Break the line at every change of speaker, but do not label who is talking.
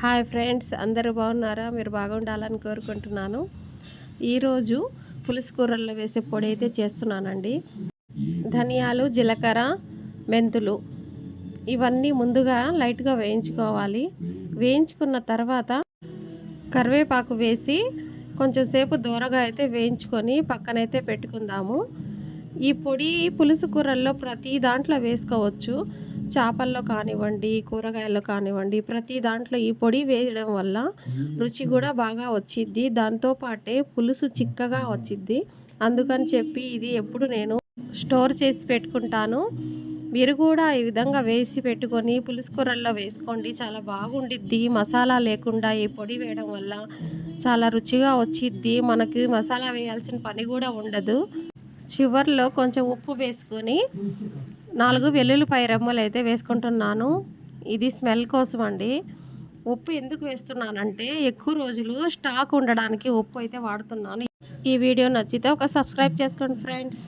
Hi friends, అందరూ బాగున్నారా? మీరు బాగుండాలని కోరుకుంటున్నాను. ఈరోజు పులుసు కూరల్లో వేసే పొడి అయితే చేస్తున్నానండి. ధనియాలు, జీలకర్ర, మెంతులు ఇవన్నీ ముందుగా లైట్గా వేయించుకోవాలి. వేయించుకున్న తర్వాత కరివేపాకు వేసి కొంచెం సేపు దూరగా అయితే వేయించుకొని పక్కనైతే పెట్టుకుందాము. ఈ పొడి పులుసు కూరల్లో ప్రతి దాంట్లో వేసుకోవచ్చు. చేపల్లో కానివ్వండి, కూరగాయల్లో కానివ్వండి, ప్రతి దాంట్లో ఈ పొడి వేయడం వల్ల రుచి కూడా బాగా వచ్చిద్ది. దాంతోపాటే పులుసు చిక్కగా వచ్చిద్ది. అందుకని చెప్పి ఇది ఎప్పుడు నేను స్టోర్ చేసి పెట్టుకుంటాను. మీరు కూడా ఈ విధంగా వేసి పెట్టుకొని పులుసు కూరల్లో వేసుకోండి. చాలా బాగుండిద్ది. మసాలా లేకుండా ఈ పొడి వేయడం వల్ల చాలా రుచిగా వచ్చిద్ది. మనకి మసాలా వేయాల్సిన పని కూడా ఉండదు. చివర్లో కొంచెం ఉప్పు వేసుకొని 4 వెల్లుల్లిపాయ రెమ్మలు అయితే వేసుకుంటున్నాను. ఇది స్మెల్ కోసం అండి. ఉప్పు ఎందుకు వేస్తున్నానంటే ఎక్కువ రోజులు స్టాక్ ఉండడానికి ఉప్పు అయితే వాడుతున్నాను. ఈ వీడియో నచ్చితే ఒక సబ్స్క్రైబ్ చేసుకోండి ఫ్రెండ్స్.